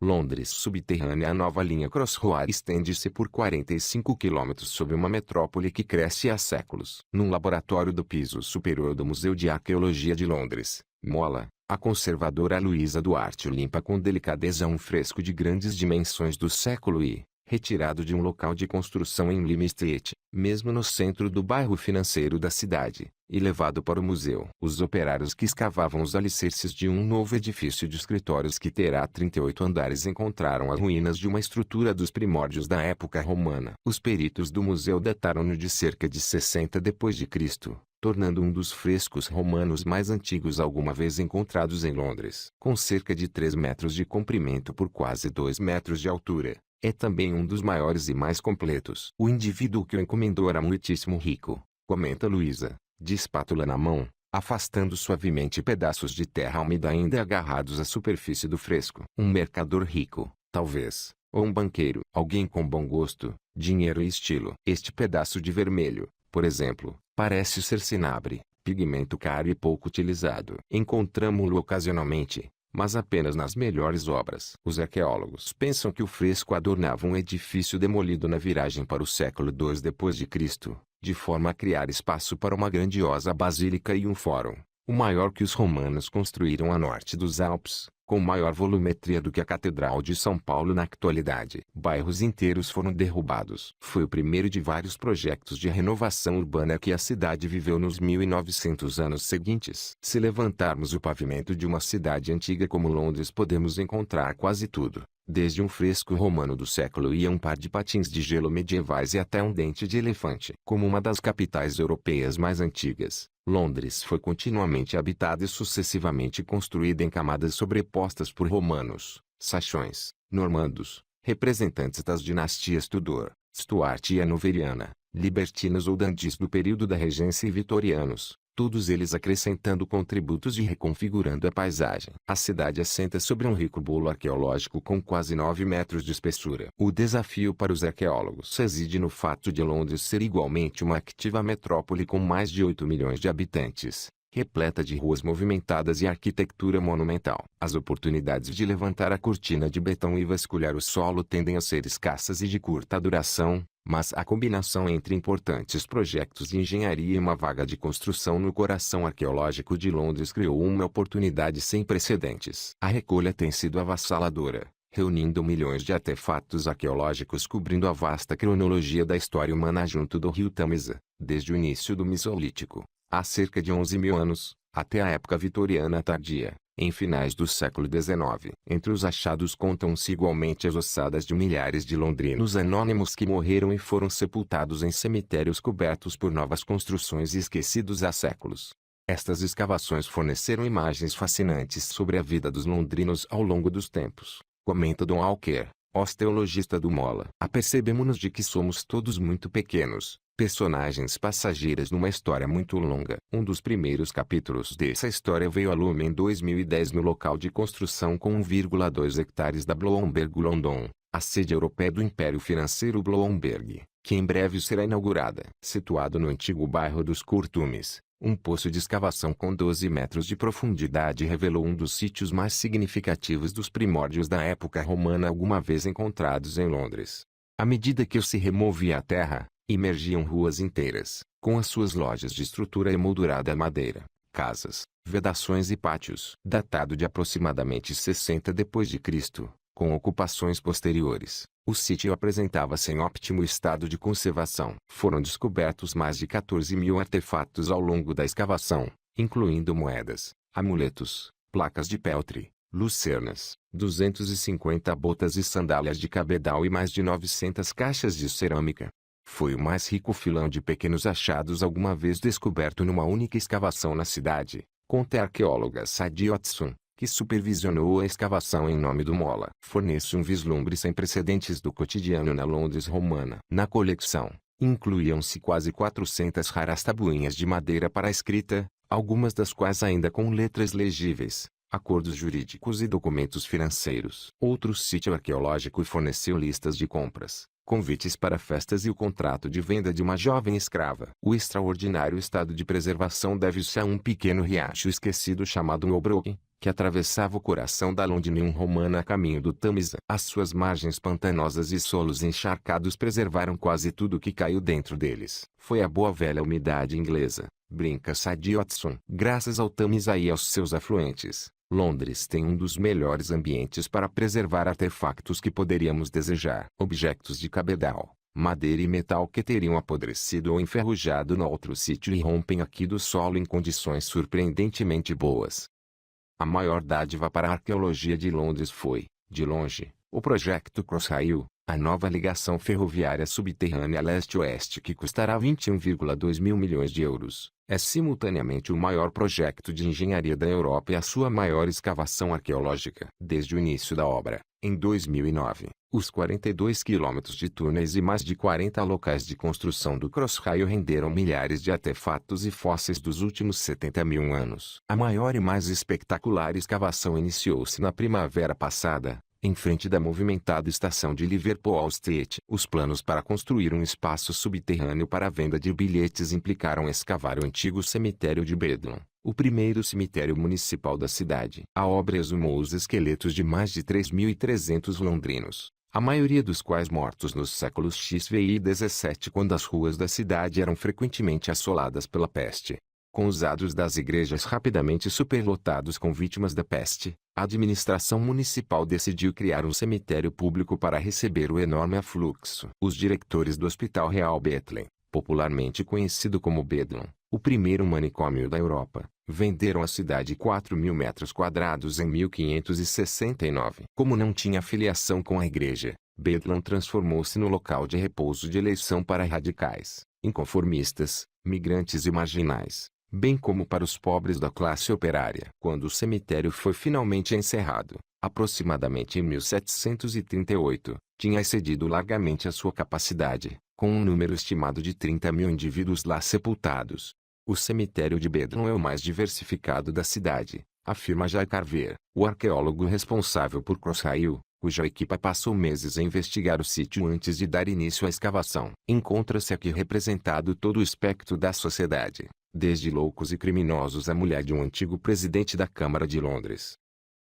Londres subterrânea. A nova linha Crossroad estende-se por 45 quilômetros sobre uma metrópole que cresce há séculos. Num laboratório do piso superior do Museu de Arqueologia de Londres, Mola, a conservadora Luísa Duarte limpa com delicadeza um fresco de grandes dimensões do século I, retirado de um local de construção em Lime Street, mesmo no centro do bairro financeiro da cidade, e levado para o museu. Os operários que escavavam os alicerces de um novo edifício de escritórios que terá 38 andares encontraram as ruínas de uma estrutura dos primórdios da época romana. Os peritos do museu dataram-no de cerca de 60 d.C., tornando um dos frescos romanos mais antigos alguma vez encontrados em Londres. Com cerca de 3 metros de comprimento por quase 2 metros de altura, é também um dos maiores e mais completos. O indivíduo que o encomendou era muitíssimo rico, comenta Luísa, de espátula na mão, afastando suavemente pedaços de terra úmida ainda agarrados à superfície do fresco. Um mercador rico, talvez, ou um banqueiro. Alguém com bom gosto, dinheiro e estilo. Este pedaço de vermelho, por exemplo, parece ser cinabre, pigmento caro e pouco utilizado. Encontramo-lo ocasionalmente, mas apenas nas melhores obras. Os arqueólogos pensam que o fresco adornava um edifício demolido na viragem para o século II d.C., de forma a criar espaço para uma grandiosa basílica e um fórum, o maior que os romanos construíram a norte dos Alpes, com maior volumetria do que a Catedral de São Paulo na atualidade. Bairros inteiros foram derrubados. Foi o primeiro de vários projetos de renovação urbana que a cidade viveu nos 1900 anos seguintes. Se levantarmos o pavimento de uma cidade antiga como Londres, podemos encontrar quase tudo, desde um fresco romano do século I a um par de patins de gelo medievais e até um dente de elefante. Como uma das capitais europeias mais antigas, Londres foi continuamente habitada e sucessivamente construída em camadas sobrepostas por romanos, saxões, normandos, representantes das dinastias Tudor, Stuart e Hanoveriana, libertinos ou dandies do período da regência e vitorianos, todos eles acrescentando contributos e reconfigurando a paisagem. A cidade assenta sobre um rico bolo arqueológico com quase 9 metros de espessura. O desafio para os arqueólogos reside no fato de Londres ser igualmente uma ativa metrópole com mais de 8 milhões de habitantes, repleta de ruas movimentadas e arquitetura monumental. As oportunidades de levantar a cortina de betão e vasculhar o solo tendem a ser escassas e de curta duração, mas a combinação entre importantes projetos de engenharia e uma vaga de construção no coração arqueológico de Londres criou uma oportunidade sem precedentes. A recolha tem sido avassaladora, reunindo milhões de artefatos arqueológicos cobrindo a vasta cronologia da história humana junto do rio Tamisa, desde o início do Mesolítico, há cerca de 11.000 anos, até a época vitoriana tardia, em finais do século XIX. Entre os achados contam-se igualmente as ossadas de milhares de londrinos anônimos que morreram e foram sepultados em cemitérios cobertos por novas construções e esquecidos há séculos. Estas escavações forneceram imagens fascinantes sobre a vida dos londrinos ao longo dos tempos, comenta Dom Alquer, osteologista do Mola. Apercebemo-nos de que somos todos muito pequenos, personagens passageiras numa história muito longa. Um dos primeiros capítulos dessa história veio à lume em 2010 no local de construção com 1,2 hectares da Bloomberg London, a sede europeia do Império Financeiro Bloomberg, que em breve será inaugurada. Situado no antigo bairro dos Curtumes, um poço de escavação com 12 metros de profundidade revelou um dos sítios mais significativos dos primórdios da época romana alguma vez encontrados em Londres. À medida que se removia a terra, emergiam ruas inteiras, com as suas lojas de estrutura emoldurada madeira, casas, vedações e pátios. Datado de aproximadamente 60 d.C., com ocupações posteriores, o sítio apresentava-se em ótimo estado de conservação. Foram descobertos mais de 14.000 artefatos ao longo da escavação, incluindo moedas, amuletos, placas de peltre, lucernas, 250 botas e sandálias de cabedal e mais de 900 caixas de cerâmica. Foi o mais rico filão de pequenos achados alguma vez descoberto numa única escavação na cidade, conta a arqueóloga Sadie Watson, que supervisionou a escavação em nome do Mola. Fornece um vislumbre sem precedentes do cotidiano na Londres romana. Na coleção, incluíam-se quase 400 raras tabuinhas de madeira para a escrita, algumas das quais ainda com letras legíveis, acordos jurídicos e documentos financeiros. Outro sítio arqueológico forneceu listas de compras, convites para festas e o contrato de venda de uma jovem escrava. O extraordinário estado de preservação deve-se a um pequeno riacho esquecido chamado Obrook, que atravessava o coração da Londinium romana a caminho do Tamisa. As suas margens pantanosas e solos encharcados preservaram quase tudo que caiu dentro deles. Foi a boa velha umidade inglesa, brinca Sadie Watson. Graças ao Tamisa e aos seus afluentes, Londres tem um dos melhores ambientes para preservar artefactos que poderíamos desejar. Objetos de cabedal, madeira e metal que teriam apodrecido ou enferrujado no outro sítio e rompem aqui do solo em condições surpreendentemente boas. A maior dádiva para a arqueologia de Londres foi, de longe, o projeto Crossrail, a nova ligação ferroviária subterrânea leste-oeste que custará 21,2 mil milhões de euros. É simultaneamente o maior projeto de engenharia da Europa e a sua maior escavação arqueológica. Desde o início da obra, em 2009, os 42 quilômetros de túneis e mais de 40 locais de construção do Crossrail renderam milhares de artefatos e fósseis dos últimos 70 mil anos. A maior e mais espetacular escavação iniciou-se na primavera passada, em frente da movimentada estação de Liverpool Street. Os planos para construir um espaço subterrâneo para a venda de bilhetes implicaram escavar o antigo cemitério de Bedlam, o primeiro cemitério municipal da cidade. A obra exumou os esqueletos de mais de 3.300 londrinos, a maioria dos quais mortos nos séculos XVI e XVII, quando as ruas da cidade eram frequentemente assoladas pela peste. Com os adros das igrejas rapidamente superlotados com vítimas da peste, a administração municipal decidiu criar um cemitério público para receber o enorme afluxo. Os diretores do Hospital Real Bethlehem, popularmente conhecido como Bedlam, o primeiro manicômio da Europa, venderam à cidade 4.000 metros quadrados em 1569. Como não tinha filiação com a igreja, Bedlam transformou-se no local de repouso de eleição para radicais, inconformistas, migrantes e marginais, bem como para os pobres da classe operária. Quando o cemitério foi finalmente encerrado, aproximadamente em 1738, tinha excedido largamente a sua capacidade, com um número estimado de 30 mil indivíduos lá sepultados. O cemitério de Bedlam é o mais diversificado da cidade, afirma Jay Carver, o arqueólogo responsável por Crossrail, cuja equipa passou meses a investigar o sítio antes de dar início à escavação. Encontra-se aqui representado todo o espectro da sociedade, desde loucos e criminosos à mulher de um antigo presidente da Câmara de Londres.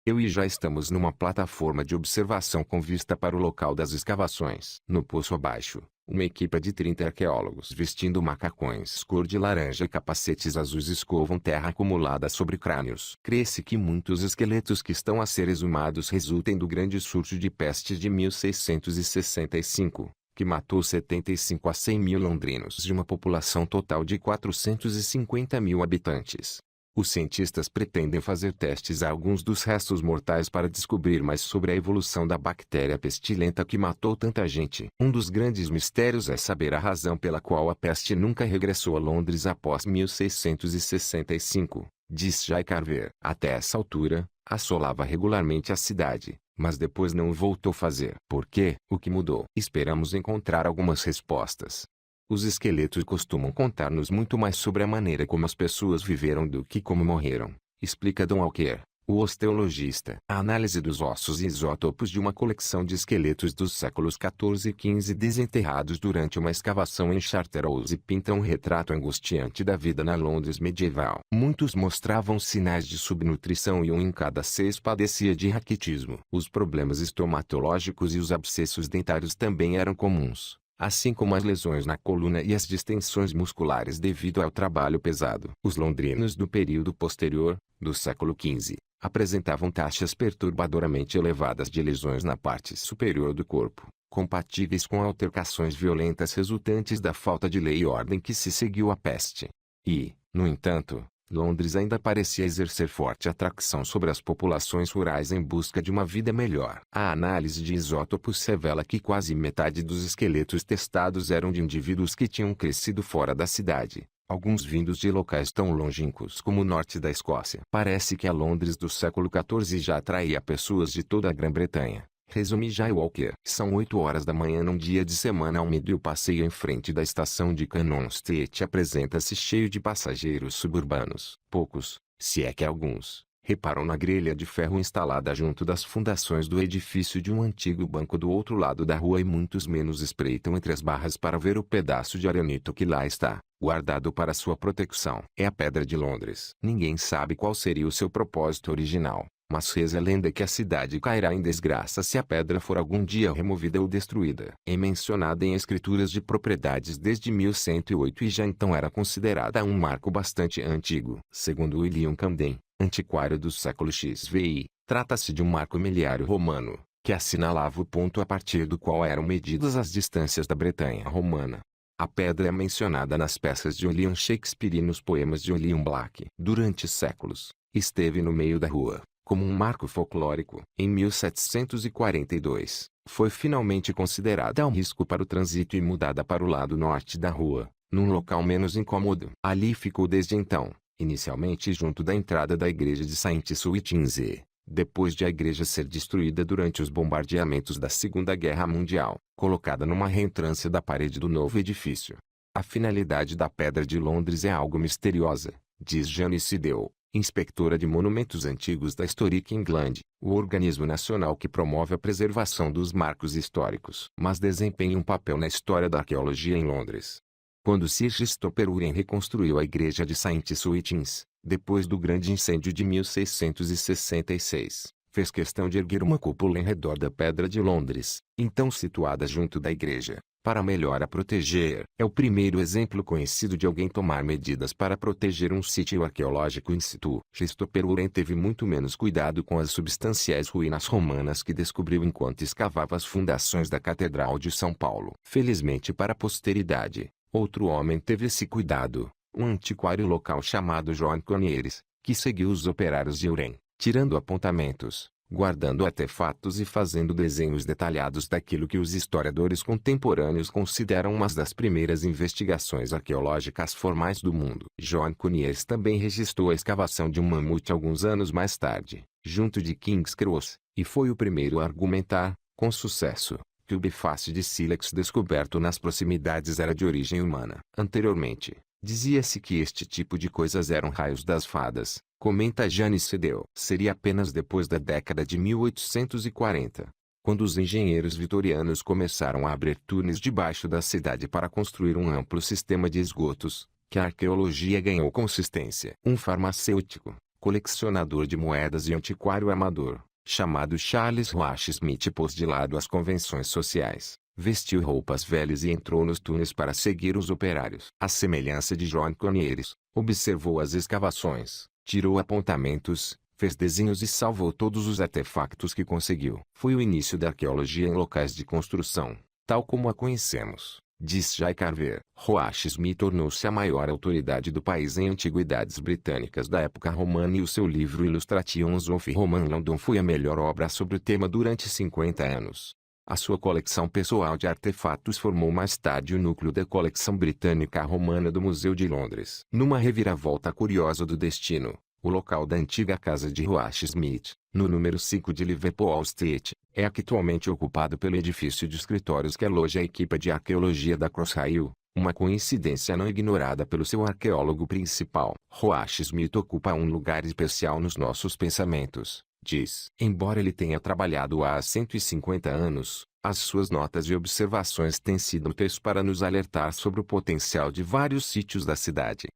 Eu e já estamos numa plataforma de observação com vista para o local das escavações. No poço abaixo, uma equipa de 30 arqueólogos vestindo macacões cor de laranja e capacetes azuis escovam terra acumulada sobre crânios. Crê-se que muitos esqueletos que estão a ser exumados resultem do grande surto de peste de 1665, que matou 75 a 100 mil londrinos de uma população total de 450 mil habitantes. Os cientistas pretendem fazer testes a alguns dos restos mortais para descobrir mais sobre a evolução da bactéria pestilenta que matou tanta gente. Um dos grandes mistérios é saber a razão pela qual a peste nunca regressou a Londres após 1665, diz Jay Carver. Até essa altura, assolava regularmente a cidade, mas depois não o voltou a fazer. Por quê? O que mudou? Esperamos encontrar algumas respostas. Os esqueletos costumam contar-nos muito mais sobre a maneira como as pessoas viveram do que como morreram, explica Don Walker, o osteologista. A análise dos ossos e isótopos de uma coleção de esqueletos dos séculos XIV e XV desenterrados durante uma escavação em Charterhouse pinta um retrato angustiante da vida na Londres medieval. Muitos mostravam sinais de subnutrição e um em cada 6 padecia de raquitismo. Os problemas estomatológicos e os abscessos dentários também eram comuns, assim como as lesões na coluna e as distensões musculares devido ao trabalho pesado. Os londrinos do período posterior, do século XV, apresentavam taxas perturbadoramente elevadas de lesões na parte superior do corpo, compatíveis com altercações violentas resultantes da falta de lei e ordem que se seguiu à peste. E, no entanto, Londres ainda parecia exercer forte atração sobre as populações rurais em busca de uma vida melhor. A análise de isótopos revela que quase metade dos esqueletos testados eram de indivíduos que tinham crescido fora da cidade, alguns vindos de locais tão longínquos como o norte da Escócia. Parece que a Londres do século XIV já atraía pessoas de toda a Grã-Bretanha, resume Jay Walker. São 8 horas da manhã num dia de semana úmido e o passeio em frente da estação de Cannon Street apresenta-se cheio de passageiros suburbanos. Poucos, se é que alguns, Reparou na grelha de ferro instalada junto das fundações do edifício de um antigo banco do outro lado da rua e muitos menos espreitam entre as barras para ver o pedaço de arenito que lá está, guardado para sua proteção. É a Pedra de Londres. Ninguém sabe qual seria o seu propósito original, mas reza a lenda que a cidade cairá em desgraça se a pedra for algum dia removida ou destruída. É mencionada em escrituras de propriedades desde 1108 e já então era considerada um marco bastante antigo. Segundo William Camden, antiquário do século XVI, trata-se de um marco miliário romano, que assinalava o ponto a partir do qual eram medidas as distâncias da Bretanha romana. A pedra é mencionada nas peças de William Shakespeare e nos poemas de William Blake. Durante séculos, esteve no meio da rua, como um marco folclórico. Em 1742, foi finalmente considerada um risco para o trânsito e mudada para o lado norte da rua, num local menos incômodo. Ali ficou desde então, inicialmente junto da entrada da igreja de Saint-Sulpice. Depois de a igreja ser destruída durante os bombardeamentos da Segunda Guerra Mundial, colocada numa reentrância da parede do novo edifício. A finalidade da Pedra de Londres é algo misteriosa, diz Janice Dale, inspetora de monumentos antigos da Historic England, o organismo nacional que promove a preservação dos marcos históricos. Mas desempenha um papel na história da arqueologia em Londres. Quando Sir Christopher Wren reconstruiu a igreja de Saint-Sulpice, depois do grande incêndio de 1666, fez questão de erguer uma cúpula em redor da Pedra de Londres, então situada junto da igreja, para melhor a proteger. É o primeiro exemplo conhecido de alguém tomar medidas para proteger um sítio arqueológico in situ. Christopher Wren teve muito menos cuidado com as substanciais ruínas romanas que descobriu enquanto escavava as fundações da Catedral de São Paulo. Felizmente para a posteridade, outro homem teve esse cuidado, um antiquário local chamado John Conyers, que seguiu os operários de Wren, tirando apontamentos, guardando artefatos e fazendo desenhos detalhados daquilo que os historiadores contemporâneos consideram uma das primeiras investigações arqueológicas formais do mundo. John Conyers também registrou a escavação de um mamute alguns anos mais tarde, junto de King's Cross, e foi o primeiro a argumentar, com sucesso, que o biface de sílex descoberto nas proximidades era de origem humana. Anteriormente, dizia-se que este tipo de coisas eram raios das fadas, comenta Janice Dale. Seria apenas depois da década de 1840, quando os engenheiros vitorianos começaram a abrir túneis debaixo da cidade para construir um amplo sistema de esgotos, que a arqueologia ganhou consistência. Um farmacêutico, colecionador de moedas e antiquário amador, chamado Charles Roach Smith, pôs de lado as convenções sociais, vestiu roupas velhas e entrou nos túneis para seguir os operários. À semelhança de John Conyers, observou as escavações, tirou apontamentos, fez desenhos e salvou todos os artefactos que conseguiu. Foi o início da arqueologia em locais de construção, tal como a conhecemos, diz Jay Carver. Roach Smith tornou-se a maior autoridade do país em antiguidades britânicas da época romana e o seu livro Illustrations of Roman London foi a melhor obra sobre o tema durante 50 anos. A sua coleção pessoal de artefatos formou mais tarde o núcleo da coleção britânica romana do Museu de Londres. Numa reviravolta curiosa do destino, o local da antiga casa de Roach Smith, no número 5 de Liverpool Street, é atualmente ocupado pelo edifício de escritórios que aloja a equipe de arqueologia da Crossrail, uma coincidência não ignorada pelo seu arqueólogo principal. Roach Smith ocupa um lugar especial nos nossos pensamentos, diz. Embora ele tenha trabalhado há 150 anos, as suas notas e observações têm sido úteis para nos alertar sobre o potencial de vários sítios da cidade.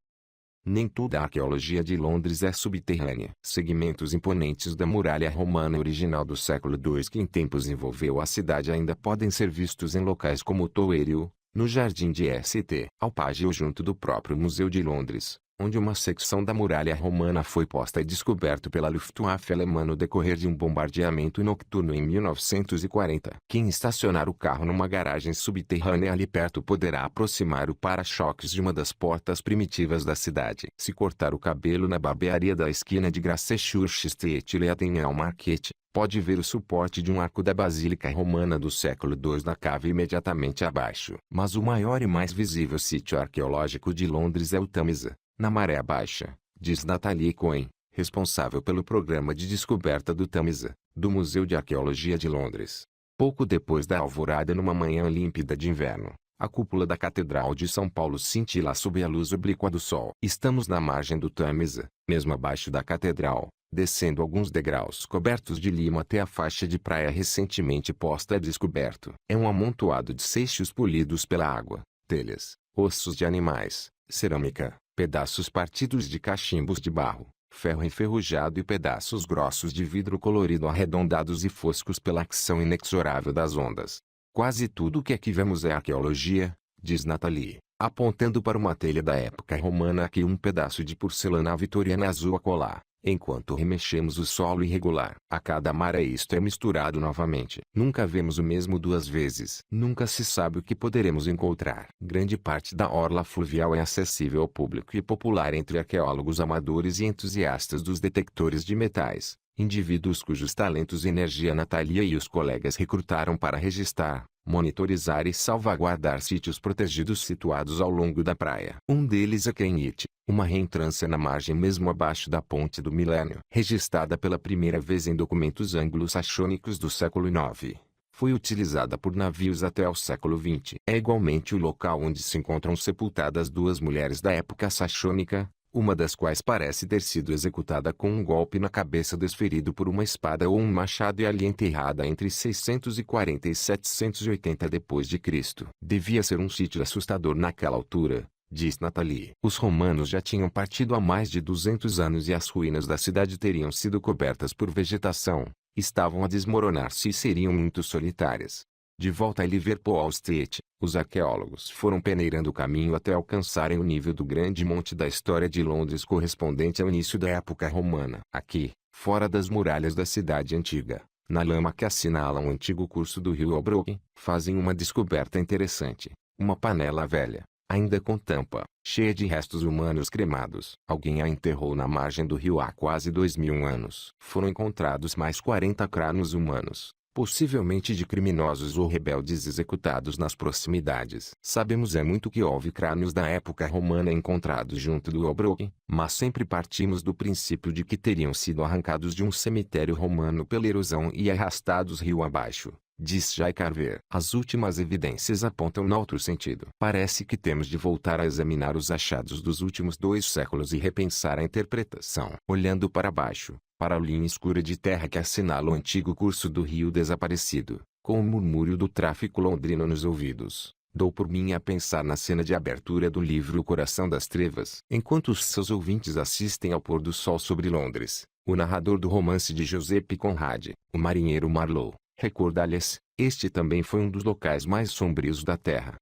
Nem toda a arqueologia de Londres é subterrânea. Segmentos imponentes da muralha romana original do século II que em tempos envolveu a cidade ainda podem ser vistos em locais como o Tower Hill, no Jardim de St. Alpage ou junto do próprio Museu de Londres, onde uma secção da muralha romana foi posta e descoberto pela Luftwaffe alemã no decorrer de um bombardeamento noturno em 1940. Quem estacionar o carro numa garagem subterrânea ali perto poderá aproximar o para-choques de uma das portas primitivas da cidade. Se cortar o cabelo na barbearia da esquina de Gracechurch Street e Leadenhall Market, pode ver o suporte de um arco da Basílica Romana do século II na cave imediatamente abaixo. Mas o maior e mais visível sítio arqueológico de Londres é o Tâmisa, na Maré Baixa, diz Natalie Cohen, responsável pelo programa de descoberta do Tâmisa, do Museu de Arqueologia de Londres. Pouco depois da alvorada numa manhã límpida de inverno, a cúpula da Catedral de São Paulo cintila sob a luz oblíqua do sol. Estamos na margem do Tâmisa, mesmo abaixo da catedral, Descendo alguns degraus cobertos de lima até a faixa de praia recentemente posta a descoberto. É um amontoado de seixos polidos pela água, telhas, ossos de animais, cerâmica, pedaços partidos de cachimbos de barro, ferro enferrujado e pedaços grossos de vidro colorido arredondados e foscos pela ação inexorável das ondas. Quase tudo o que aqui vemos é arqueologia, diz Nathalie, apontando para uma telha da época romana aqui um pedaço de porcelana vitoriana azul acolá. Enquanto remexemos o solo irregular, a cada maré isto é misturado novamente. Nunca vemos o mesmo duas vezes. Nunca se sabe o que poderemos encontrar. Grande parte da orla fluvial é acessível ao público e popular entre arqueólogos amadores e entusiastas dos detectores de metais. Indivíduos cujos talentos e energia Nathalie e os colegas recrutaram para registrar, monitorizar e salvaguardar sítios protegidos situados ao longo da praia. Um deles é Kenite, uma reentrância na margem mesmo abaixo da Ponte do Milênio. Registrada pela primeira vez em documentos anglo-saxônicos do século IX. Foi utilizada por navios até o século XX. É igualmente o local onde se encontram sepultadas duas mulheres da época saxônica, uma das quais parece ter sido executada com um golpe na cabeça desferido por uma espada ou um machado e ali enterrada entre 640 e 780 d.C. Devia ser um sítio assustador naquela altura, diz Nathalie. Os romanos já tinham partido há mais de 200 anos e as ruínas da cidade teriam sido cobertas por vegetação, estavam a desmoronar-se e seriam muito solitárias. De volta a Liverpool Street, os arqueólogos foram peneirando o caminho até alcançarem o nível do grande monte da história de Londres correspondente ao início da época romana. Aqui, fora das muralhas da cidade antiga, na lama que assinala um antigo curso do rio Albrook, fazem uma descoberta interessante. Uma panela velha, ainda com tampa, cheia de restos humanos cremados. Alguém a enterrou na margem do rio há quase 2000 anos. Foram encontrados mais 40 crânios humanos, possivelmente de criminosos ou rebeldes executados nas proximidades. Sabemos muito que houve crânios da época romana encontrados junto do Albrook, mas sempre partimos do princípio de que teriam sido arrancados de um cemitério romano pela erosão e arrastados rio abaixo, diz Jay Carver. As últimas evidências apontam no outro sentido. Parece que temos de voltar a examinar os achados dos últimos 2 séculos e repensar a interpretação. Olhando para baixo, para a linha escura de terra que assinala o antigo curso do rio desaparecido, com o murmúrio do tráfico londrino nos ouvidos, dou por mim a pensar na cena de abertura do livro O Coração das Trevas. Enquanto os seus ouvintes assistem ao pôr do sol sobre Londres, o narrador do romance de Joseph Conrad, o marinheiro Marlowe, recorda-lhes, este também foi um dos locais mais sombrios da terra.